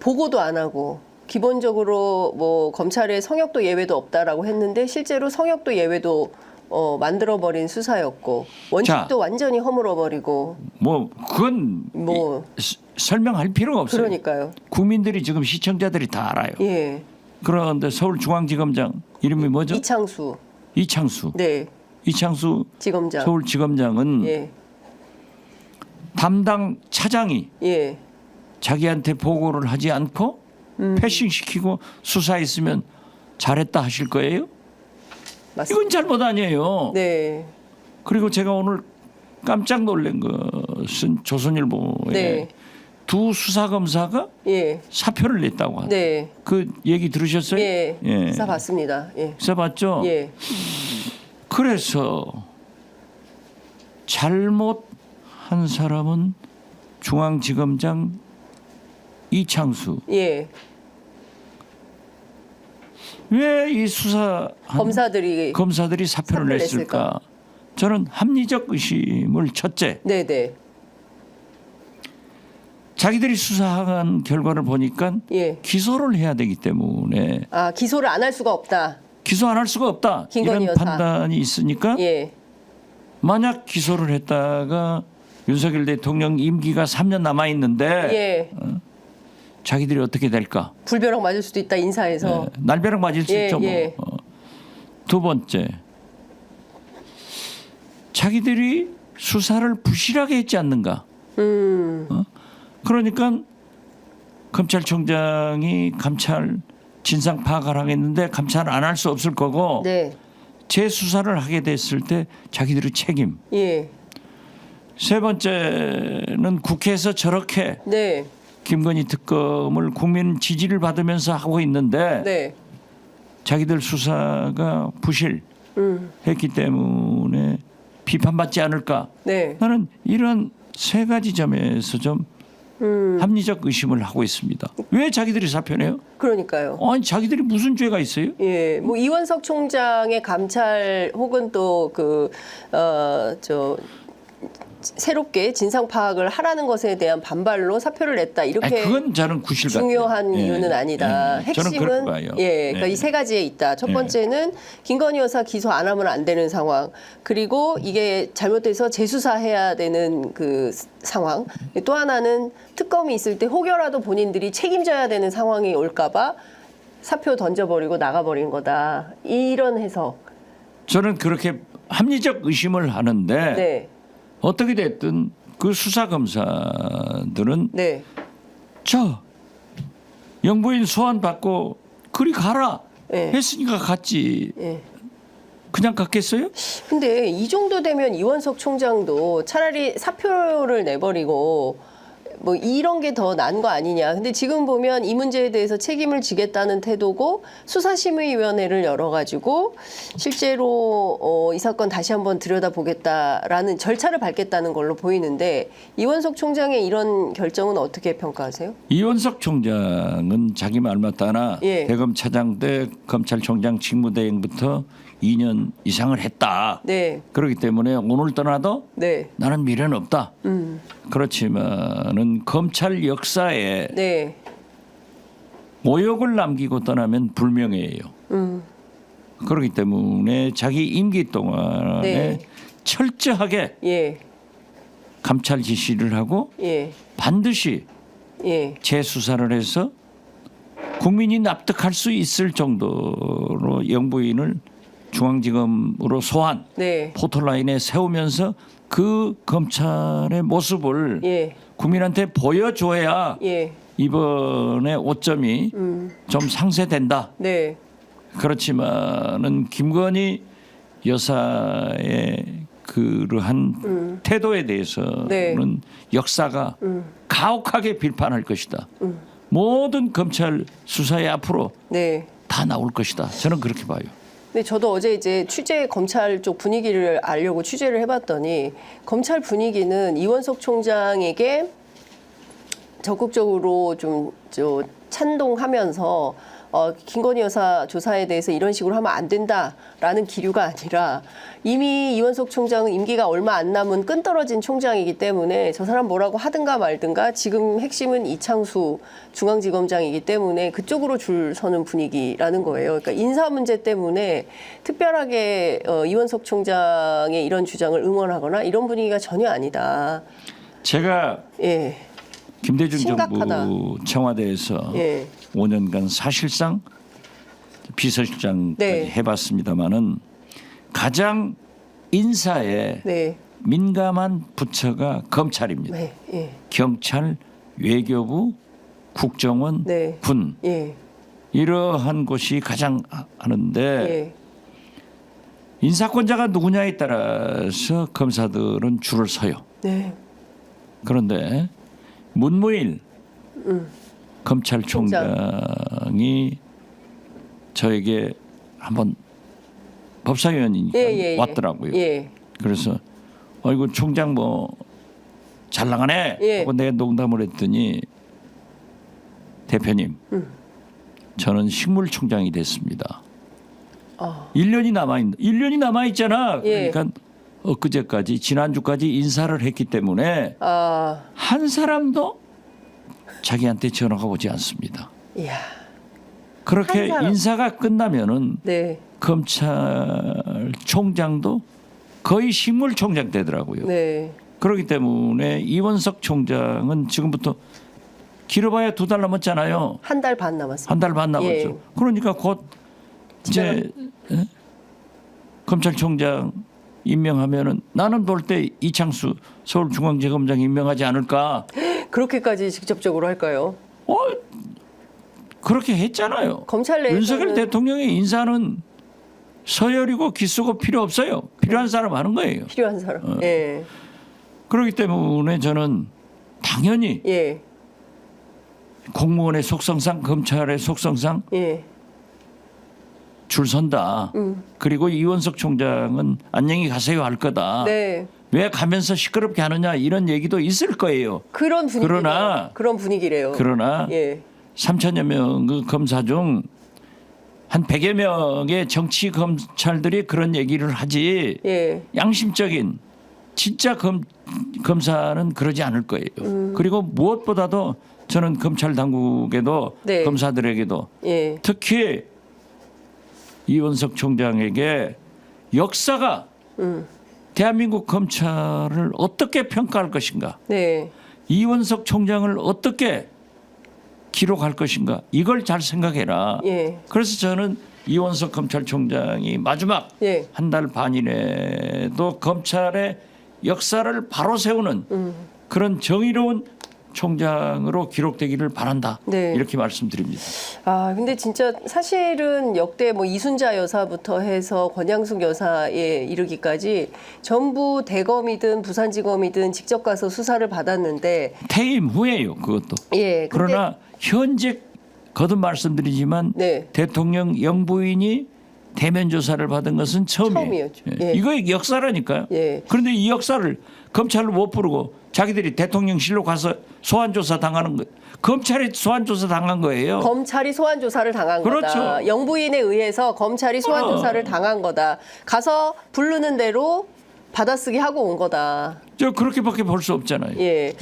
보고도 안 하고 기본적으로 뭐 검찰의 성역도 예외도 없다라고 했는데 실제로 성역도 예외도 만들어버린 수사였고 원칙도 자, 완전히 허물어버리고 뭐 그건 뭐 설명할 필요가 없어요. 그러니까요. 국민들이 지금 시청자들이 다 알아요. 예. 그런데 서울중앙지검장 이름이 뭐죠? 이창수. 이창수. 네. 이창수 지검장. 서울지검장은 예. 담당 차장이 예. 자기한테 보고를 하지 않고 패싱시키고 수사했으면 잘했다 하실 거예요? 맞습니다. 이건 잘못 아니에요. 네. 그리고 제가 오늘 깜짝 놀란 것은 조선일보에 네. 두 수사검사가 예. 사표를 냈다고 하더라고요. 네. 그 얘기 들으셨어요? 예. 예. 기사 봤습니다. 예. 기사 봤죠? 예. 그래서 잘못한 사람은 중앙지검장 이창수. 예. 왜 이 검사들이 사표를 사표를 냈을까? 냈을까? 저는 합리적 의심을 첫째. 네네. 자기들이 수사한 결과를 보니까 예. 기소를 해야 되기 때문에 아 기소를 안 할 수가 없다. 기소 안 할 수가 없다. 김건희 이런 여사. 판단이 있으니까 예. 만약 기소를 했다가 윤석열 대통령 임기가 3년 남아 있는데 예. 자기들이 어떻게 될까? 불벼락 맞을 수도 있다 인사에서. 날벼락 맞을 수 예, 있죠. 뭐. 예. 두 번째, 자기들이 수사를 부실하게 했지 않는가? 그러니까 검찰총장이 감찰 진상 파악을 하겠는데 감찰 안 할 수 없을 거고 네. 재수사를 하게 됐을 때 자기들의 책임. 예. 세 번째는 국회에서 저렇게 네. 김건희 특검을 국민 지지를 받으면서 하고 있는데 네. 자기들 수사가 부실했기 때문에 비판받지 않을까. 네. 나는 이런 세 가지 점에서 좀 합리적 의심을 하고 있습니다. 왜 자기들이 사표내요? 그러니까요. 아니 자기들이 무슨 죄가 있어요? 예, 뭐 이원석 총장의 감찰 혹은 또 새롭게 진상 파악을 하라는 것에 대한 반발로 사표를 냈다 이렇게 아니, 그건 저는 구실 같아요. 중요한 예, 이유는 아니다. 예, 저는 그렇게 핵심은 봐요. 그러니까 예. 이 세 가지에 있다. 첫 번째는 김건희 여사 기소 안 하면 안 되는 상황. 그리고 이게 잘못돼서 재수사해야 되는 그 상황. 또 하나는 특검이 있을 때 혹여라도 본인들이 책임져야 되는 상황이 올까봐 사표 던져버리고 나가버린 거다. 이런 해석. 저는 그렇게 합리적 의심을 하는데 네. 어떻게 됐든 그 수사 검사들은 네. 저 영부인 소환 받고 그리 가라 네. 했으니까 갔지. 예. 그냥 갔겠어요? 근데 이 정도 되면 이원석 총장도 차라리 사표를 내버리고 뭐 이런 게 더 나은 거 아니냐. 근데 지금 보면 이 문제에 대해서 책임을 지겠다는 태도고 수사심의위원회를 열어가지고 실제로 이 사건 다시 한번 들여다보겠다라는 절차를 밟겠다는 걸로 보이는데 이원석 총장의 이런 결정은 어떻게 평가하세요? 이원석 총장은 자기 말 맞다나 예. 대검 차장 때 검찰총장 직무대행부터 2년 이상을 했다. 네, 그렇기 때문에 오늘 떠나도 네, 나는 미래는 없다. 그렇지만은 검찰 역사에 네, 모욕을 남기고 떠나면 불명예해요. 그렇기 때문에 자기 임기 동안에 네. 철저하게 예, 감찰 지시를 하고 예, 반드시 예, 재수사를 해서 국민이 납득할 수 있을 정도로 영부인을 중앙지검으로 소환 네, 포털라인에 세우면서 그 검찰의 모습을 예, 국민한테 보여줘야 예, 이번에 오점이 좀 상쇄된다. 네, 그렇지만은 김건희 여사의 그러한 태도에 대해서는 네. 역사가 가혹하게 비판할 것이다. 모든 검찰 수사에 앞으로 네. 다 나올 것이다. 저는 그렇게 봐요. 근데 저도 어제 이제 검찰 쪽 분위기를 알려고 취재를 해봤더니 검찰 분위기는 이원석 총장에게 적극적으로 좀 찬동하면서 김건희 여사 조사에 대해서 이런 식으로 하면 안 된다라는 기류가 아니라 이미 이원석 총장은 임기가 얼마 안 남은 끈떨어진 총장이기 때문에 저 사람 뭐라고 하든가 말든가 지금 핵심은 이창수 중앙지검장이기 때문에 그쪽으로 줄 서는 분위기라는 거예요. 그러니까 인사 문제 때문에 특별하게 이원석 총장의 이런 주장을 응원하거나 이런 분위기가 전혀 아니다. 제가 예. 김대중 심각하다. 정부 청와대에서 예. 5년간 사실상 비서실장까지 네. 해봤습니다마는 가장 인사에 네. 민감한 부처가 검찰입니다. 네. 예. 경찰, 외교부, 국정원, 네. 군 예. 이러한 곳이 가장 하는데 예. 인사권자가 누구냐에 따라서 검사들은 줄을 서요. 네. 그런데 문무일 검찰총장이 저에게 한번 법사위원이니까 왔더라고요. 예. 그래서 이거 총장 뭐 잘 나가네 예. 하고 내가 농담을 했더니 대표님 저는 식물총장이 됐습니다. 1년이 남아 있잖아. 예. 그러니까 엊그제까지 지난주까지 인사를 했기 때문에 한 사람도 자기한테 전화가 오지 않습니다. 이야. 그렇게 한 사람. 인사가 끝나면은 네. 검찰총장도 거의 식물총장 되더라고요. 네. 그렇기 때문에 이원석 총장은 지금부터 길어봐야 2달 남았잖아요. 한 달 반 남았습니다. 한 달 반 남았죠. 예. 그러니까 곧 이제 검찰총장 임명하면은 나는 볼 때 이창수 서울중앙지검장 임명하지 않을까. 그렇게까지 직접적으로 할까요? 그렇게 했잖아요. 검찰 내에서는 윤석열 대통령의 인사는 서열이고 기수고 필요 없어요. 필요한 사람 하는 거예요. 필요한 사람. 예. 그렇기 때문에 저는 당연히 예. 공무원의 속성상 검찰의 속성상 예. 줄 선다. 그리고 이원석 총장은 안녕히 가세요 할 거다. 네. 왜 가면서 시끄럽게 하느냐 이런 얘기도 있을 거예요. 그런 분위기. 그러나 그런 분위기래요. 예. 3천여 명 그 검사 중 한 100여 명의 정치 검찰들이 그런 얘기를 하지. 예. 양심적인 진짜 검사는 그러지 않을 거예요. 그리고 무엇보다도 저는 검찰 당국에도 네. 검사들에게도 예. 특히 이원석 총장에게 역사가 대한민국 검찰을 어떻게 평가할 것인가, 네. 이원석 총장을 어떻게 기록할 것인가, 이걸 잘 생각해라. 예. 그래서 저는 이원석 검찰총장이 마지막 예. 한 달 반 이내도 검찰의 역사를 바로 세우는 그런 정의로운 총장으로 기록되기를 바란다. 네. 이렇게 말씀드립니다. 근데 진짜 사실은 역대 뭐 이순자 여사부터 해서 권양숙 여사에 이르기까지 전부 대검이든 부산지검이든 직접 가서 수사를 받았는데 퇴임 후에요, 그것도. 예. 근데 그러나 현재 거듭 말씀드리지만 네. 대통령 영부인이 대면 조사를 받은 것은 처음이었죠. 예. 이거 역사라니까요. 예. 그런데 이 역사를 검찰로 못 부르고 자기들이 대통령실로 가서 소환 조사 당하는 거, 검찰이 소환 조사 당한 거예요. 검찰이 소환 조사를 당한 그렇죠. 거다. 영부인에 의해서 검찰이 소환 조사를 당한 거다. 가서 부르는 대로 받아쓰기 하고 온 거다. 저 그렇게밖에 볼 수 없잖아요. 예.